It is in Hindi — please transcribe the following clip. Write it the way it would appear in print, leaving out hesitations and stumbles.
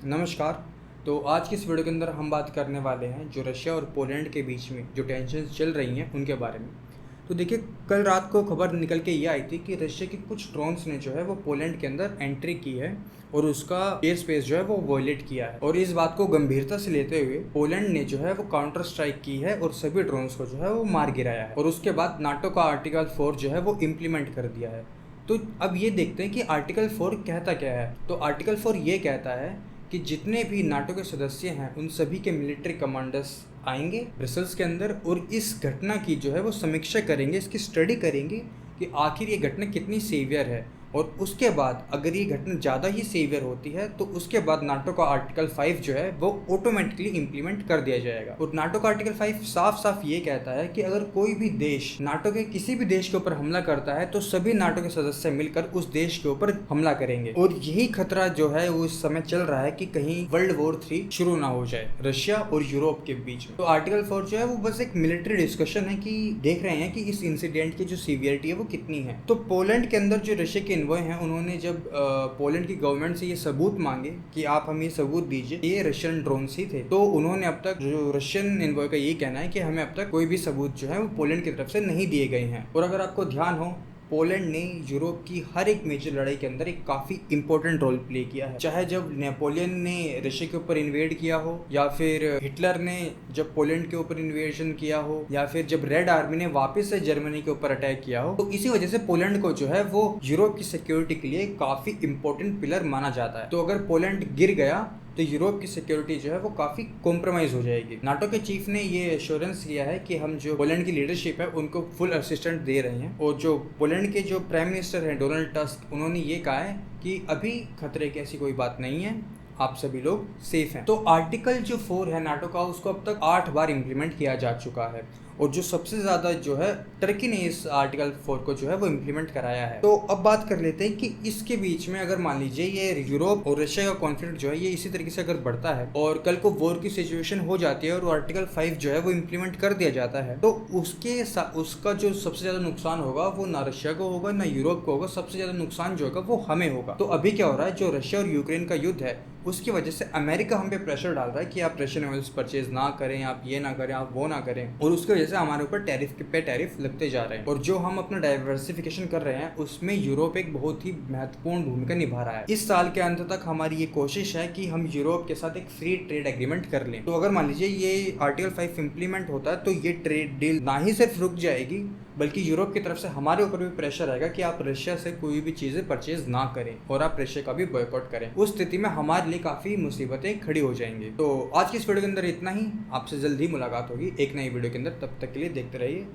नमस्कार। तो आज की इस वीडियो के अंदर हम बात करने वाले हैं जो रशिया और पोलैंड के बीच में जो टेंशन्स चल रही हैं उनके बारे में। तो देखिए, कल रात को खबर निकल के ये आई थी कि रशिया के कुछ ड्रोन्स ने जो है वो पोलैंड के अंदर एंट्री की है और उसका एयर स्पेस जो है वो वॉयलेट किया है। और इस बात को गंभीरता से लेते हुए पोलैंड ने जो है वो काउंटर स्ट्राइक की है और सभी ड्रोन्स को जो है वो मार गिराया है। और उसके बाद नाटो का आर्टिकल 4 जो है वो इम्प्लीमेंट कर दिया है। तो अब ये देखते हैं कि आर्टिकल 4 कहता क्या है। तो आर्टिकल 4 ये कहता है कि जितने भी नाटो के सदस्य हैं उन सभी के मिलिट्री कमांडर्स आएंगे ब्रसल्स के अंदर और इस घटना की जो है वो समीक्षा करेंगे, इसकी स्टडी करेंगे कि आखिर ये घटना कितनी सीवियर है। और उसके बाद अगर ये घटना ज़्यादा ही सीवियर होती है तो उसके बाद नाटो का आर्टिकल 5 जो है वो ऑटोमेटिकली इम्प्लीमेंट कर दिया जाएगा। और नाटो का आर्टिकल 5 साफ साफ ये कहता है कि अगर कोई भी देश नाटो के किसी भी देश के ऊपर हमला करता है तो सभी नाटो के सदस्य मिलकर उस देश के ऊपर हमला करेंगे। और यही खतरा जो है वो इस समय चल रहा है कि कहीं वर्ल्ड वॉर 3 शुरू ना हो जाए रशिया और यूरोप के बीच में। तो आर्टिकल 4 जो है वो बस एक मिलिट्री डिस्कशन है कि देख रहे हैं कि इस इंसिडेंट की जो सीवियरिटी है वो कितनी है। तो पोलैंड के अंदर जो रशिया के एनवॉय हैं उन्होंने जब पोलैंड की गवर्नमेंट से ये सबूत मांगे कि आप हमें ये सबूत दीजिए ये रशियन ड्रोन्स ही थे, तो उन्होंने अब तक जो रशियन एनवॉय का ये कहना है कि हमें अब तक कोई भी सबूत जो है वो पोलैंड की तरफ से नहीं दिए गए हैं। और अगर आपको ध्यान हो, पोलैंड ने यूरोप की हर एक मेजर लड़ाई के अंदर एक काफ़ी इंपॉर्टेंट रोल प्ले किया है। चाहे जब नेपोलियन ने रशिया के ऊपर इन्वेड किया हो, या फिर हिटलर ने जब पोलैंड के ऊपर इन्वेजन किया हो, या फिर जब रेड आर्मी ने वापस से जर्मनी के ऊपर अटैक किया हो, तो इसी वजह से पोलैंड को जो है वो यूरोप की सिक्योरिटी के लिए काफ़ी इंपॉर्टेंट पिलर माना जाता है। तो अगर पोलैंड गिर गया तो यूरोप की सिक्योरिटी जो है वो काफ़ी कॉम्प्रोमाइज़ हो जाएगी। नाटो के चीफ ने ये एश्योरेंस किया है कि हम जो पोलैंड की लीडरशिप है उनको फुल असिस्टेंट दे रहे हैं। और जो पोलैंड के जो प्राइम मिनिस्टर हैं डोनाल्ड टस्क, उन्होंने ये कहा है कि अभी खतरे की ऐसी कोई बात नहीं है, आप सभी लोग सेफ हैं। तो आर्टिकल जो 4 है नाटो का, उसको अब तक 8 बार इम्प्लीमेंट किया जा चुका है। और जो सबसे ज़्यादा जो है टर्की ने इस आर्टिकल 4 को जो है वो इम्प्लीमेंट कराया है। तो अब बात कर लेते हैं कि इसके बीच में अगर मान लीजिए ये यूरोप और रशिया का कॉन्फ्लिक्ट जो है ये इसी तरीके से अगर बढ़ता है और कल को वॉर की सिचुएशन हो जाती है और आर्टिकल 5 जो है वो इम्प्लीमेंट कर दिया जाता है, तो उसका जो सबसे ज़्यादा नुकसान होगा वो ना रशिया को होगा ना यूरोप को होगा, सबसे ज़्यादा नुकसान जो होगा वो हमें होगा। तो अभी क्या हो रहा है, जो रशिया और यूक्रेन का युद्ध है उसकी वजह से अमेरिका हम पे प्रेशर डाल रहा है कि आप रशियन ऑयल्स परचेज ना करें, आप ये ना करें, आप वो ना करें। और उसकी वजह से हमारे ऊपर टैरिफ पे टैरिफ लगते जा रहे हैं। और जो हम अपना डाइवर्सिफिकेशन कर रहे हैं उसमें यूरोप एक बहुत ही महत्वपूर्ण भूमिका निभा रहा है। इस साल के अंत तक हमारी ये कोशिश है कि हम यूरोप के साथ एक फ्री ट्रेड एग्रीमेंट कर लें। तो अगर मान लीजिए ये आर्टिकल 5 इम्प्लीमेंट होता है तो ये ट्रेड डील ना ही सिर्फ रुक जाएगी बल्कि यूरोप की तरफ से हमारे ऊपर भी प्रेशर आएगा कि आप रशिया से कोई भी चीज़ें परचेज ना करें और आप रशिया का भी बॉयकॉट करें। उस स्थिति में हमारे लिए काफ़ी मुसीबतें खड़ी हो जाएंगी। तो आज की इस वीडियो के अंदर इतना ही। आपसे जल्द ही मुलाकात होगी एक नई वीडियो के अंदर। तब तक के लिए देखते रहिए।